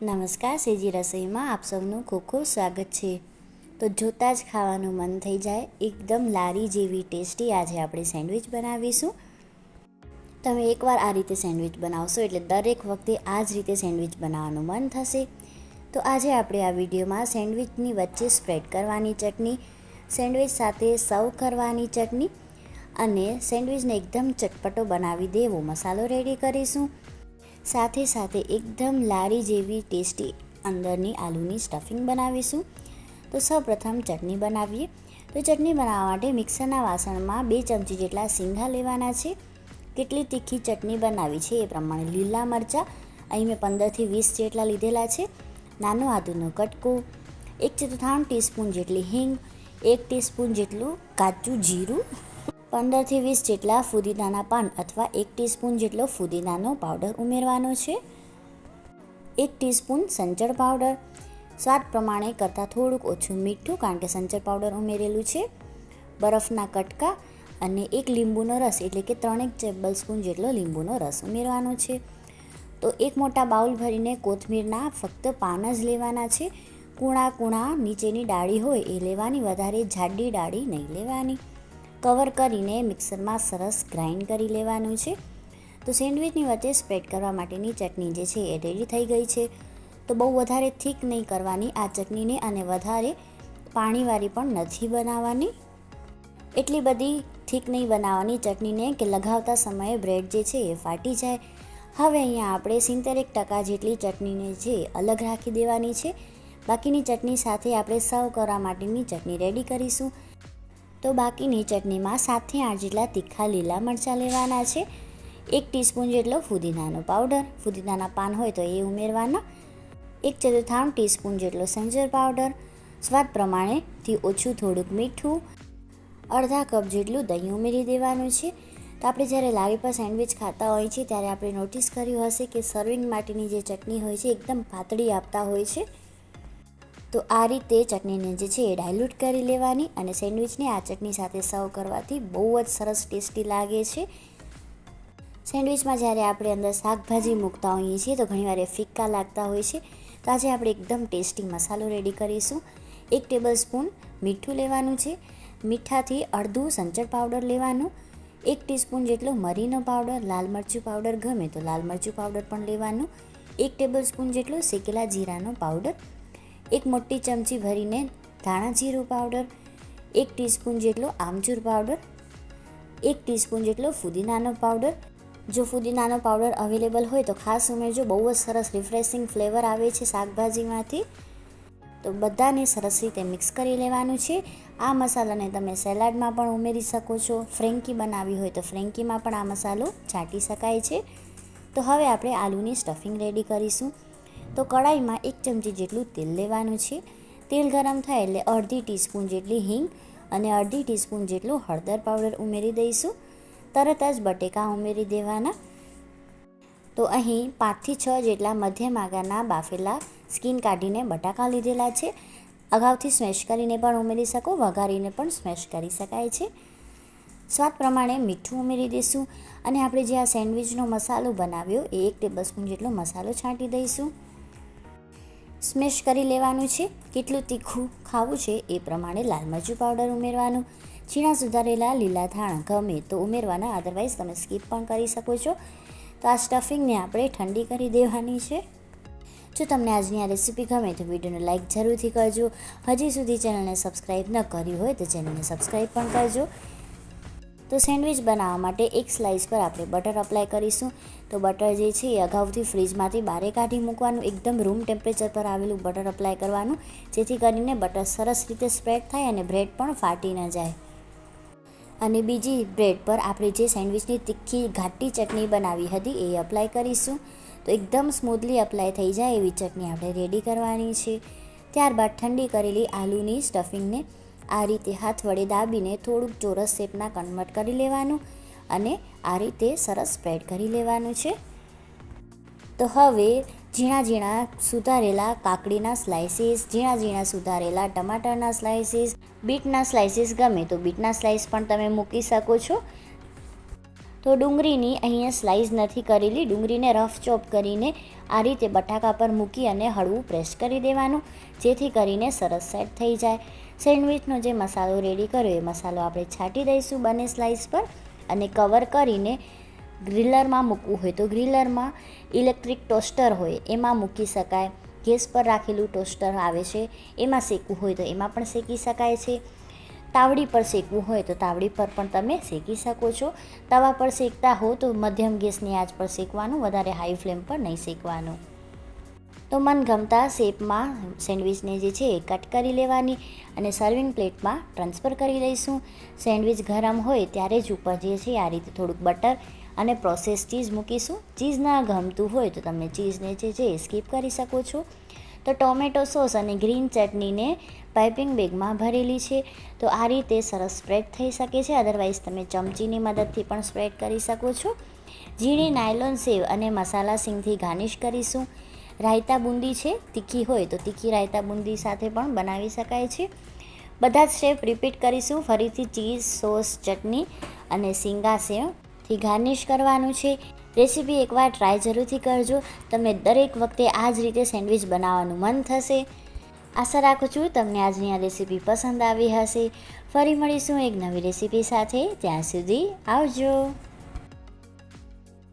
નમસ્કાર, સેજી રસોઈમાં આપ સૌનું ખૂબ ખૂબ સ્વાગત છે। તો જોતાં જ ખાવાનું મન થઈ જાય એકદમ લારી જેવી ટેસ્ટી આજે આપણે સેન્ડવિચ બનાવીશું। તમે એકવાર આ રીતે સેન્ડવિચ બનાવશો એટલે દરેક વખતે આ જ રીતે સેન્ડવિચ બનાવવાનું મન થશે। તો આજે આપણે આ વિડીયોમાં સેન્ડવિચની વચ્ચે સ્પ્રેડ કરવાની ચટણી, સેન્ડવિચ સાથે સર્વ કરવાની ચટણી અને સેન્ડવિચને એકદમ ચટપટો બનાવી દેવો મસાલો રેડી કરીશું। સાથે સાથે એકદમ લારી જેવી ટેસ્ટી અંદરની આલુની સ્ટફિંગ બનાવીશું। તો સૌપ્રથમ ચટણી બનાવીએ। તો ચટણી બનાવવા માટે મિક્સરના વાસણમાં 2 ચમચી જેટલા સિંગા લેવાના છે। કેટલી તીખી ચટણી બનાવી છે એ પ્રમાણે લીલા મરચાં અહીં મેં 15થી 20 જેટલા લીધેલા છે। નાનો આદુનો કટકો, 1/4 ટીસ્પૂન જેટલી હિંગ, 1 ટીસ્પૂન જેટલું કાચું જીરું, 15થી 20 જેટલા ફુદીનાના પાન અથવા 1 ટીસ્પૂન જેટલો ફુદીનાનો પાવડર ઉમેરવાનો છે। 1 ટીસ્પૂન સંચળ પાવડર, સ્વાદ પ્રમાણે કરતાં થોડુંક ઓછું મીઠું કારણ કે સંચળ પાવડર ઉમેરેલું છે, બરફના કટકા અને 1 લીંબુનો રસ એટલે કે 3 ટેબલસ્પૂન જેટલો લીંબુનો રસ ઉમેરવાનો છે। તો એક મોટા બાઉલ ભરીને કોથમીરના ફક્ત પાન જ લેવાના છે। કૂણા નીચેની ડાળી હોય એ લેવાની, વધારે જાડી ડાળી નહીં લેવાની। કવર કરીને મિક્સરમાં સરસ ગ્રાઇન્ડ કરી લેવાનું છે। તો સેન્ડવિચની વચ્ચે સ્પ્રેડ કરવા માટેની ચટણી જે છે એ રેડી થઈ ગઈ છે। તો બહુ વધારે થીક નહીં કરવાની આ ચટણીને અને વધારે પાણીવાળી પણ નથી બનાવવાની। એટલી બધી થીક નહીં બનાવવાની ચટણીને કે લગાવતા સમયે બ્રેડ જે છે એ ફાટી જાય। હવે અહીંયા આપણે 70% જેટલી ચટણીને જે અલગ રાખી દેવાની છે। બાકીની ચટણી સાથે આપણે સર્વ કરવા માટેની ચટણી રેડી કરીશું। તો બાકીની ચટણીમાં 7થી 8 જેટલા તીખા લીલા મરચાં લેવાના છે। 1 ટીસ્પૂન જેટલો ફુદીનાનો પાવડર, ફુદીનાના પાન હોય તો એ ઉમેરવાના, 1/4 ટીસ્પૂન જેટલો સંચળ પાવડર, સ્વાદ પ્રમાણેથી ઓછું થોડુંક મીઠું, અડધા કપ જેટલું દહીં ઉમેરી દેવાનું છે। તો આપણે જ્યારે લારી પર સેન્ડવિચ ખાતા હોય છે ત્યારે આપણે નોટિસ કર્યું હશે કે સર્વિંગ માટેની જે ચટણી હોય છે એકદમ પાતળી આપતા હોય છે। તો આ રીતે ચટણીને જે છે એ ડાયલ્યુટ કરી લેવાની અને સેન્ડવિચને આ ચટણી સાથે સર્વ કરવાથી બહુ જ સરસ ટેસ્ટી લાગે છે। સેન્ડવિચમાં જ્યારે આપણે અંદર શાકભાજી મૂકતા હોઈએ છીએ તો ઘણીવાર એ ફિક્કા લાગતા હોય છે। તો આજે આપણે એકદમ ટેસ્ટી મસાલો રેડી કરીશું। 1 ટેબલસ્પૂન મીઠું લેવાનું છે, મીઠાથી અડધું સંચળ પાવડર લેવાનું, 1 ટીસ્પૂન જેટલો મરીનો પાવડર, લાલ મરચું પાવડર ગમે તો લાલ મરચું પાવડર પણ લેવાનું, 1 ટેબલસ્પૂન જેટલો શેકેલા જીરાનો પાવડર, 1 મોટી ચમચી ભરીને ધાણા જીરું પાવડર, 1 ટીસ્પૂન જેટલો આમચૂર પાવડર, 1 ટીસ્પૂન જેટલો ફુદીનાનો પાવડર। જો ફુદીનાનો પાવડર અવેલેબલ હોય તો ખાસ ઉમેરજો, બહુ જ સરસ રિફ્રેશિંગ ફ્લેવર આવે છે શાકભાજીમાંથી। તો બધાને સરસ રીતે મિક્સ કરી લેવાનું છે। આ મસાલાને તમે સલાડમાં પણ ઉમેરી શકો છો, ફ્રેન્કી બનાવી હોય તો ફ્રેન્કીમાં પણ આ મસાલો છાંટી શકાય છે। તો હવે આપણે આલુની સ્ટફિંગ રેડી કરીશું। તો કડાઈમાં 1 ચમચી જેટલું તેલ લેવાનું છે। તેલ ગરમ થાય એટલે અડધી ટીસ્પૂન જેટલી હિંગ અને અડધી ટીસ્પૂન જેટલું હળદર પાવડર ઉમેરી દઈશું। તરત જ બટેકા ઉમેરી દેવાના। તો અહીં 5થી 6 જેટલા મધ્યમ આકારના બાફેલા સ્કીન કાઢીને બટાકા લીધેલા છે। અગાઉથી સ્મેશ કરીને પણ ઉમેરી શકો, વઘારીને પણ સ્મેશ કરી શકાય છે। સ્વાદ પ્રમાણે મીઠું ઉમેરી દઈશું અને આપણે જે આ સેન્ડવિચનો મસાલો બનાવ્યો એ 1 ટેબલસ્પૂન જેટલો મસાલો છાંટી દઈશું। સ્મેશ કરી લેવાનું છે। કેટલું તીખું ખાવું છે એ પ્રમાણે લાલ મરચું પાવડર ઉમેરવાનું, ઝીણા સુધારેલા લીલા ધાણા ગમે તો ઉમેરવાના, અદરવાઇઝ તમે સ્કીપ પણ કરી શકો છો। તો આ સ્ટફિંગને આપણે ઠંડી કરી દેવાની છે। જો તમને આજની આ રેસીપી ગમે તો વિડીયોને લાઇક જરૂરથી કરજો। હજી સુધી ચેનલને સબસ્ક્રાઈબ ન કરી હોય તો ચેનલને સબસ્ક્રાઈબ પણ કરજો। તો સેન્ડવિચ બનાવવા માટે એક સ્લાઇસ પર આપણે બટર અપ્લાય કરીશું। તો બટર જે છે એ અગાઉથી ફ્રીજમાંથી બહાર કાઢી મૂકવાનું, એકદમ રૂમ ટેમ્પરેચર પર આવેલું બટર અપ્લાય કરવાનું, જેથી કરીને બટર સરસ રીતે સ્પ્રેડ થાય અને બ્રેડ પણ ફાટી ન જાય। અને બીજી બ્રેડ પર આપણે જે સેન્ડવિચની તીખી ઘાટી ચટણી બનાવી હતી એ અપ્લાય કરીશું। તો એકદમ સ્મૂથલી અપ્લાય થઈ જાય એવી ચટણી આપણે રેડી કરવાની છે। ત્યારબાદ ઠંડી કરેલી આલુની સ્ટફિંગને આ રીતે હાથ વડે દાબીને થોડુંક ચોરસ શેપના કન્વર્ટ કરી લેવાનું અને આ રીતે સરસ સ્પ્રેડ કરી લેવાનું છે। તો હવે ઝીણા સુધારેલા કાકડીના સ્લાઇસીસ, ઝીણા સુધારેલા ટમાટરના સ્લાઇસીસ, બીટના સ્લાઇસીસ ગમે તો બીટના સ્લાઇસ પણ તમે મૂકી શકો છો। તો ડુંગળીની અહીંયા સ્લાઇસ નથી કરેલી, ડુંગળીને રફ ચોપ કરીને આ રીતે બટાકા પર મૂકી અને હળવું પ્રેસ કરી દેવાનું, જેથી કરીને સરસ સેટ થઈ જાય. સેન્ડવિચનો જે મસાલો રેડી કર્યો એ મસાલો આપણે છાંટી દઈશું બંને સ્લાઇસ પર અને કવર કરીને ગ્રીલરમાં મૂકવું હોય તો ગ્રીલરમાં, ઇલેક્ટ્રિક ટોસ્ટર હોય એમાં મૂકી શકાય. ગેસ પર રાખેલું ટોસ્ટર આવે છે એમાં શેકવું હોય તો એમાં પણ શેકી શકાય છે. તાવડી પર શેકવું હોય તો તાવડી પર પણ તમે શેકી શકો છો. તવા પર શેકતા હો તો મધ્યમ ગેસની આંચ પર શેકવાનું, વધારે હાઈ ફ્લેમ પર નહીં શેકવાનું. તો મનગમતા શેપમાં સેન્ડવિચને જે છે એ કટ કરી લેવાની અને સર્વિંગ પ્લેટમાં ટ્રાન્સફર કરી દઈશું. સેન્ડવિચ ગરમ હોય ત્યારે જ ઉપર જે છે આ રીતે થોડુંક બટર અને પ્રોસેસ ચીઝ મૂકીશું. ચીઝ ના ગમતું હોય તો તમે ચીઝને જે છે એ સ્કીપ કરી શકો છો. તો ટોમેટો સોસ અને ગ્રીન ચટણીને પાઇપિંગ બેગમાં ભરેલી છે, તો આ રીતે સરસ સ્પ્રેડ થઈ શકે છે. અદરવાઇઝ તમે ચમચીની મદદથી પણ સ્પ્રેડ કરી શકો છો. ઝીણી નાયલોન સેવ અને મસાલા સિંગથી ગાર્નિશ કરીશું. રાયતા બુંદી છે, તીખી હોય તો તીખી રાયતા બુંદી સાથે પણ બનાવી શકાય છે. બધા જ સ્ટેપ રિપીટ કરીશું. ફરીથી ચીઝ, સોસ, ચટણી અને સિંગા સેવથી ગાર્નિશ કરવાનું છે. રેસીપી એકવાર ટ્રાય જરૂરથી કરજો. તમને દરેક વખતે આ જ રીતે સેન્ડવિચ બનાવવાનું મન થશે. આશા રાખું છું તમને આજની આ રેસીપી પસંદ આવી હશે. ફરી મળીશું એક નવી રેસીપી સાથે. ત્યાં સુધી આવજો.